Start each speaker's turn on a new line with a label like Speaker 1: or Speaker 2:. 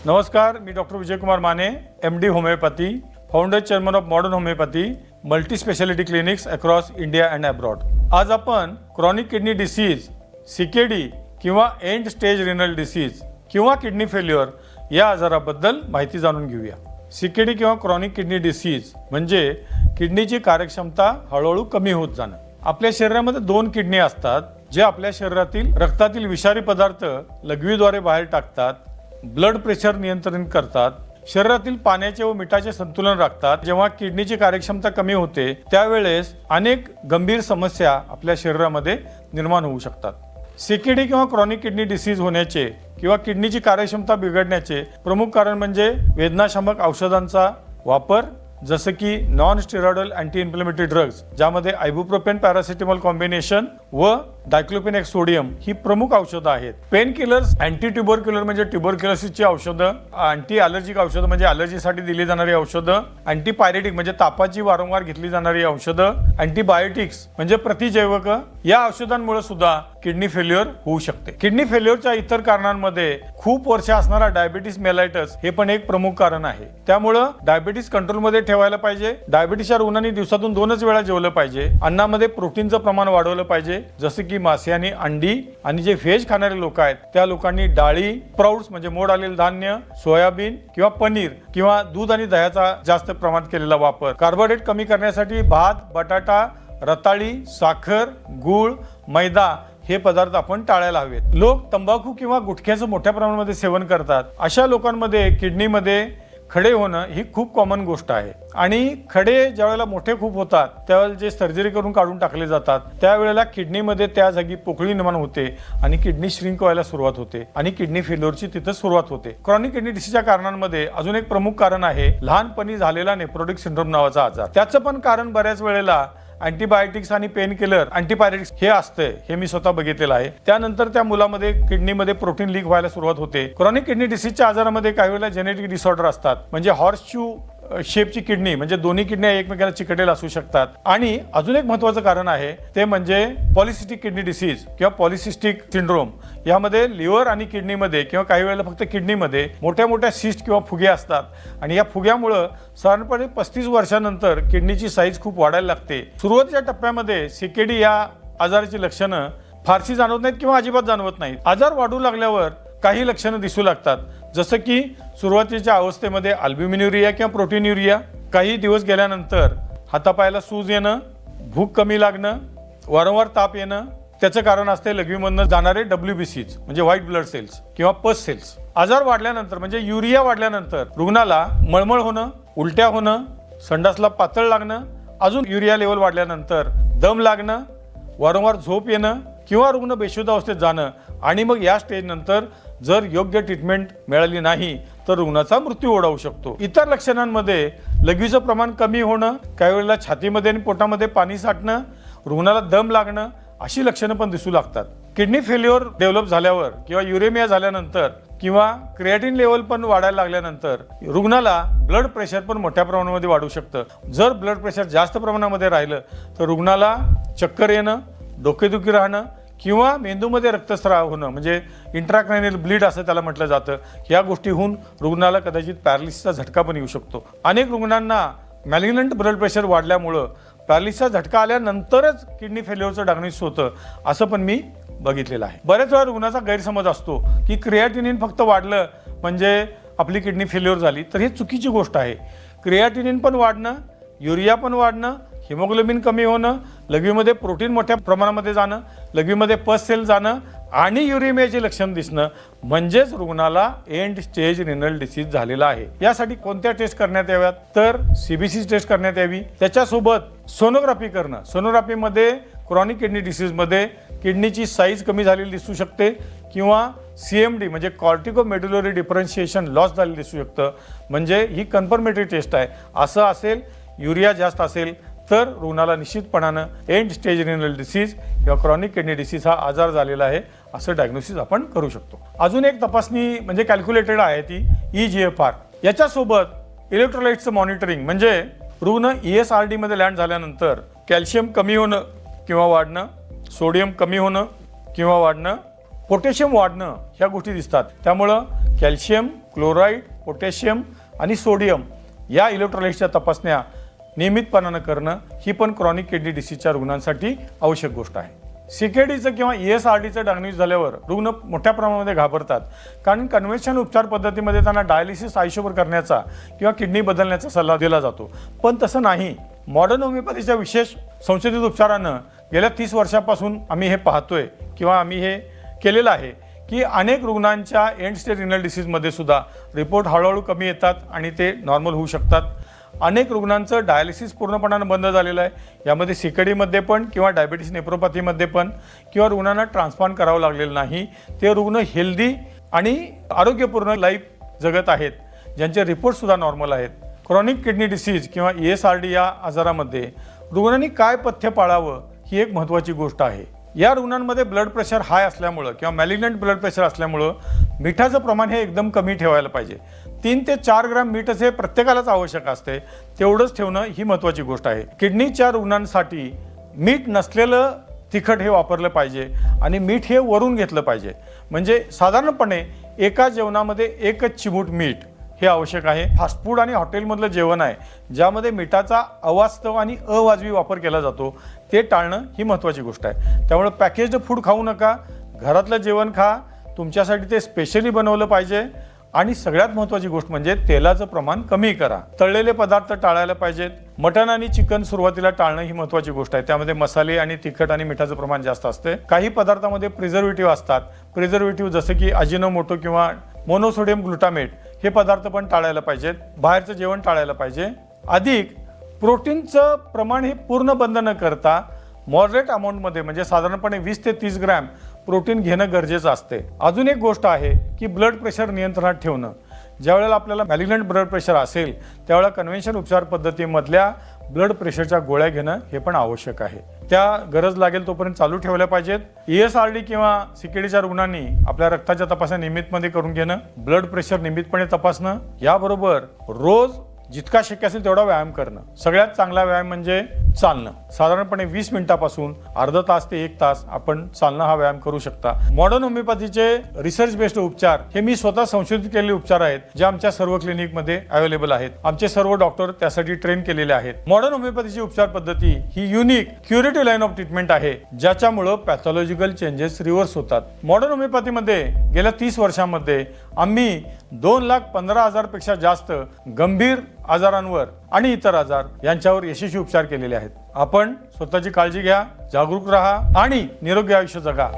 Speaker 1: नमस्कार, मी doctor Vijaykumar Mane, MD homeopathy, founder chairman of modern homeopathy, multi speciality clinics across India and abroad. आज आपण chronic kidney disease, CKD किंवा end stage renal disease किंवा kidney failure या आजाराबद्दल माहिती जाणून घेऊया. CKD किंवा क्रॉनिक किडनी डिसीज म्हणजे किडनीची कार्यक्षमता हळूहळू कमी होत जाणं. आपल्या शरीरामध्ये 2 किडनी असतात, जे आपल्या शरीरातील रक्तातील विषारी पदार्थ लघवीद्वारे बाहेर टाकतात, ब्लड प्रेशर नियंत्रित करतात, शरीरातील पाण्याचे व मिठाचे संतुलन राखतात. जेव्हा किडनीची कार्यक्षमता कमी होते त्यावेळेस अनेक गंभीर समस्या आपल्या शरीरामध्ये निर्माण होऊ शकतात. CKD किंवा क्रॉनिक किडनी डिसीज होण्याचे किंवा किडनीची कार्यक्षमता बिघडण्याचे प्रमुख कारण म्हणजे वेदनाशामक औषधांचा वापर, जसं की non steroidal anti inflammatory drugs, ज्यामध्ये आयबुप्रोपेन पॅरासिटामॉल कॉम्बिनेशन व डायक्लोफेनेक सोडियम ही प्रमुख औषधं आहेत. पेन किलर्स, अँटी ट्युबरक्युलर म्हणजे ट्युबरक्युलोसिसची औषधं, अँटी अलर्जिक औषधं म्हणजे अलर्जीसाठी दिली जाणारी औषधं, अँटीपायरेटिक म्हणजे तापाची वारंवार घेतली जाणारी औषधं, अँटीबायोटिक्स म्हणजे प्रतिजैवक, या औषधांमुळे सुद्धा किडनी फेल्युअर होऊ शकते. किडनी फेल्युअरच्या इतर कारणांमध्ये खूप वर्ष असणारा डायबिटीस मेलाइटस हे पण एक प्रमुख कारण आहे. त्यामुळं डायबिटीस कंट्रोलमध्ये ठेवायला पाहिजे. डायबिटीसच्या रुग्णांनी दिवसातून 2च वेळा जेवलं पाहिजे. अन्नामध्ये प्रोटीनचं प्रमाण वाढवलं पाहिजे, जसं की मासे आणि अंडी. आणि जे व्हेज खाणारे लोक आहेत त्या लोकांनी डाळी, स्प्राउट्स म्हणजे मोड आलेले धान्य, सोयाबीन किंवा पनीर किंवा दूध आणि दह्याचा जास्त प्रमाणात केलेला वापर. कार्बोहायड्रेट कमी करण्यासाठी भात, बटाटा, रताळी, साखर, गूळ, मैदा हे पदार्थ आपण टाळायला हवेत. लोक तंबाखू किंवा गुटख्याचं मोठ्या प्रमाणामध्ये सेवन करतात. अशा लोकांमध्ये किडनीमध्ये खडे होणं ही खूप कॉमन गोष्ट आहे. आणि खडे ज्यावेळेला मोठे खूप होतात त्यावेळेला जे सर्जरी करून काढून टाकले जातात त्यावेळेला किडनीमध्ये त्या जागी पोकळी निर्माण होते आणि किडनी श्रिंक व्हायला सुरुवात होते आणि किडनी फेल्युअरची तिथं सुरुवात होते. क्रॉनिक किडनी डिसीजच्या कारणांमध्ये अजून एक प्रमुख कारण आहे लहानपणी झालेला नेफ्रोटिक सिंड्रोम नावाचा आजार. त्याचं पण कारण बऱ्याच वेळेला अँटीबायोटिक्स आणि पेन किलर, अँटीपायरेटिक्स हे असते, हे मी स्वतः बघितलेलं आहे. त्यानंतर त्या मुलामध्ये किडनीमध्ये प्रोटीन लीक व्हायला सुरुवात होते. क्रॉनिक किडनी डिसीजच्या आजारामध्ये काही वेळेला जेनेटिक डिसऑर्डर असतात, म्हणजे हॉर्सशू शेपची किडनी म्हणजे दोन्ही किडनी एकमेकांना चिकटलेल्या असू शकतात. आणि अजून एक महत्त्वाचं कारण आहे ते म्हणजे पॉलिसिस्टिक किडनी डिसीज किंवा पॉलिसिस्टिक सिंड्रोम. यामध्ये लिव्हर आणि किडनीमध्ये किंवा काही वेळेला फक्त किडनीमध्ये मोठ्या मोठ्या सिस्ट किंवा फुगे असतात आणि या फुग्यामुळं साधारणपणे 35 वर्षानंतर किडनीची साईज खूप वाढायला लागते. सुरुवातीच्या टप्प्यामध्ये CKD या आजाराची लक्षणं फारशी जाणवत नाहीत किंवा अजिबात जाणवत नाहीत. आजार वाढू लागल्यावर काही लक्षणं दिसू लागतात, जसं की सुरुवातीच्या अवस्थेमध्ये अल्ब्युमिन्युरिया किंवा प्रोटीन्युरिया, काही दिवस गेल्यानंतर हातापायाला सूज येणं, भूक कमी लागणं, वारंवार ताप येणं. त्याचं कारण असते लघवीमधनं जाणारे WBCs म्हणजे व्हाईट ब्लड सेल्स किंवा पस सेल्स. आजार वाढल्यानंतर म्हणजे युरिया वाढल्यानंतर रुग्णाला मळमळ होणं, उलट्या होणं, संडासला पातळ लागणं, अजून युरिया लेवल वाढल्यानंतर दम लागणं, वारंवार झोप येणं किंवा रुग्ण बेशुद्ध अवस्थेत जाणं. आणि मग या स्टेज नंतर जर योग्य ट्रीटमेंट मिळाली नाही तर रुग्णाचा मृत्यू ओढावू शकतो. इतर लक्षणांमध्ये लघवीचं प्रमाण कमी होणं, काही वेळेला छातीमध्ये आणि पोटामध्ये पाणी साठणं, रुग्णाला दम लागणं अशी लक्षणं पण दिसू लागतात. किडनी फेल्युअर डेव्हलप झाल्यावर किंवा युरेमिया झाल्यानंतर किंवा क्रिएटिन लेवल पण वाढायला लागल्यानंतर रुग्णाला ब्लड प्रेशर पण मोठ्या प्रमाणामध्ये वाढू शकतं. जर ब्लड प्रेशर जास्त प्रमाणामध्ये राहिलं तर रुग्णाला चक्कर येणं, डोकेदुखी राहणं किंवा मेंदूमध्ये रक्तस्राव होणं म्हणजे इंट्राक्रॅनियल ब्लीड असं त्याला म्हटलं जातं. या गोष्टी होऊन रुग्णाला कदाचित पॅरालिसिसचा झटका पण येऊ शकतो. अनेक रुग्णांना मॅलिग्नंट ब्लड प्रेशर वाढल्यामुळं पॅरालिसिसचा झटका आल्यानंतरच किडनी फेल्युअरचं डायग्नोसिस होतं, असं पण मी बघितलेलं आहे. बऱ्याच वेळा रुग्णाचा गैरसमज असतो की क्रिएटिनिन फक्त वाढलं म्हणजे आपली किडनी फेल्युअर झाली, तर ही चुकीची गोष्ट आहे. क्रिएटिनिन पण वाढणं, युरिया पण वाढणं, हिमोग्लोबिन कमी होणं, लघवीमध्ये प्रोटीन मोठ्या प्रमाणामध्ये जाणं, लघवीमध्ये पस सेल जाणं आणि युरेमियाचे लक्षण दिसणं म्हणजेच रुग्णाला एंड स्टेज रिनल डिसीज झालेला आहे. यासाठी कोणत्या टेस्ट करण्यात याव्यात तर CBC टेस्ट करण्यात यावी. त्याच्यासोबत सोनोग्राफी करणं. सोनोग्राफीमध्ये क्रॉनिक किडनी डिसीजमध्ये किडनीची साईज कमी झालेली दिसू शकते किंवा CMD म्हणजे कॉर्टिकोमेड्युलरी डिफरन्शिएशन लॉस झालेलं दिसू शकतं, म्हणजे ही कन्फर्मेटरी टेस्ट आहे. असं असेल, युरिया जास्त असेल तर रुग्णाला निश्चितपणानं एंड स्टेज रिनल डिसीज किंवा क्रॉनिक किडनी डिसीज हा आजार झालेला आहे असं डायग्नोसिस आपण करू शकतो. अजून एक तपासणी म्हणजे कॅल्क्युलेटेड आहे ती EGFR. याच्यासोबत इलेक्ट्रोलाइट्सचं मॉनिटरिंग म्हणजे रुग्ण ESRD मध्ये लँड झाल्यानंतर कॅल्शियम कमी होणं किंवा वाढणं, सोडियम कमी होणं किंवा वाढणं, पोटॅशियम वाढणं ह्या गोष्टी दिसतात. त्यामुळं कॅल्शियम क्लोराईड, पोटॅशियम आणि सोडियम या इलेक्ट्रोलाइट्सच्या तपासण्या नियमितपणानं करणं ही पण क्रॉनिक किडनी डिसीजच्या रुग्णांसाठी आवश्यक गोष्ट आहे. CKDचं किंवा ESRDचं डायग्नोसिस झाल्यावर रुग्ण मोठ्या प्रमाणामध्ये घाबरतात, कारण कन्व्हेन्शनल उपचार पद्धतीमध्ये त्यांना डायलिसिस आयुष्यभर करण्याचा किंवा किडनी बदलण्याचा सल्ला दिला जातो. पण तसं नाही. मॉडर्न होमिओपॅथीच्या विशेष संशोधित उपचारानं गेल्या 30 वर्षापासून आम्ही हे पाहतोय किंवा आम्ही हे केलेलं आहे की अनेक रुग्णांच्या एंड स्टेज रिनल डिसीजमध्ये सुद्धा रिपोर्ट हळूहळू कमी येतात आणि ते नॉर्मल होऊ शकतात. अनेक रुग्णांचं डायलिसिस पूर्णपणानं बंद झालेलं आहे. यामध्ये CKDमध्ये पण किंवा डायबिटीस नेफ्रोपॅथीमध्ये पण किंवा रुग्णांना ट्रान्सप्लांट करावं लागलेलं नाही. ते रुग्ण हेल्दी आणि आरोग्यपूर्ण लाईफ जगत आहेत, ज्यांचे रिपोर्टसुद्धा नॉर्मल आहेत. क्रॉनिक किडनी डिसीज किंवा ESRD या आजारामध्ये रुग्णांनी काय पथ्य पाळावं ही एक महत्त्वाची गोष्ट आहे. या रुग्णांमध्ये ब्लड प्रेशर हाय असल्यामुळं किंवा मॅलिग्नंट ब्लड प्रेशर असल्यामुळं मिठाचं प्रमाण हे एकदम कमी ठेवायला पाहिजे. 3 ते 4 ग्रॅम मीठच हे प्रत्येकालाच आवश्यक असते, तेवढंच ठेवणं ही महत्त्वाची गोष्ट आहे. किडनीच्या रुग्णांसाठी मीठ नसलेलं तिखट हे वापरलं पाहिजे आणि मीठ हे वरून घेतलं पाहिजे. म्हणजे साधारणपणे एका जेवणामध्ये 1च चिमूट मीठ हे आवश्यक आहे. फास्ट फूड आणि हॉटेलमधलं जेवण आहे ज्यामध्ये मिठाचा अवास्तव आणि अवाजवी वापर केला जातो, ते टाळणं ही महत्त्वाची गोष्ट आहे. त्यामुळे पॅकेज्ड फूड खाऊ नका, घरातलं जेवण खा. तुमच्यासाठी ते स्पेशली बनवलं पाहिजे. आणि सगळ्यात महत्त्वाची गोष्ट म्हणजे तेलाचं प्रमाण कमी करा. तळलेले पदार्थ टाळायला पाहिजेत. मटण आणि चिकन सुरुवातीला टाळणं ही महत्त्वाची गोष्ट आहे. त्यामध्ये मसाले आणि तिखट आणि मिठाचं प्रमाण जास्त असते. काही पदार्थामध्ये प्रिझर्वेटिव्ह असतात. प्रिझर्वेटिव्ह जसं की अजिनोमोटो किंवा मोनोसोडियम ग्लुटामेट हे पदार्थ पण टाळायला पाहिजेत. बाहेरचं जेवण टाळायला पाहिजे. अधिक प्रोटीनचं प्रमाण हे पूर्ण बंद न करता मॉडरेट अमाऊंटमध्ये म्हणजे साधारणपणे 20 ते 30 ग्रॅम प्रोटीन घेणं गरजेचं असते. अजून एक गोष्ट आहे की ब्लड प्रेशर नियंत्रणात ठेवणं. ज्यावेळेला आपल्याला मॅलिग्नंट ब्लड प्रेशर असेल त्यावेळेला कन्व्हेन्शन उपचार पद्धतीमधल्या ब्लड प्रेशरच्या गोळ्या घेणं हे पण आवश्यक आहे. त्या गरज लागेल तोपर्यंत चालू ठेवल्या पाहिजेत. ESRD किंवा CKDच्या रुग्णांनी आपल्या रक्ताच्या तपासण्या नियमितपणे करून घेणं, ब्लड प्रेशर नियमितपणे तपासणं, याबरोबर रोज जितका शक्य असेल तेवढा व्यायाम करणं. सगळ्यात चांगला व्यायाम म्हणजे चालणं. साधारणपणे 20 मिनिटापासून अर्धा तास ते 1 तास आपण चालणं हा व्यायाम करू शकता. मॉडर्न होमिओपॅथीचे रिसर्च बेस्ड उपचार हे मी स्वतः संशोधित केलेले उपचार आहेत, जे आमच्या सर्व क्लिनिकमध्ये अवेलेबल आहेत. आमचे सर्व डॉक्टर त्यासाठी ट्रेन केलेले आहेत. मॉडर्न होमिओपॅथीची उपचार पद्धती ही unique curative line of treatment आहे, ज्याच्यामुळं पॅथॉलॉजिकल चेंजेस रिव्हर्स होतात. मॉडर्न होमिओपॅथीमध्ये गेल्या 30 वर्षांमध्ये आम्ही 2,15,000 पेक्षा जास्त गंभीर आजारांवर आणि इतर आजार यांच्यावर यशस्वी उपचार केलेले आहेत. आपण स्वतःची काळजी घ्या, जागरूक राहा आणि निरोगी आयुष्य जगा.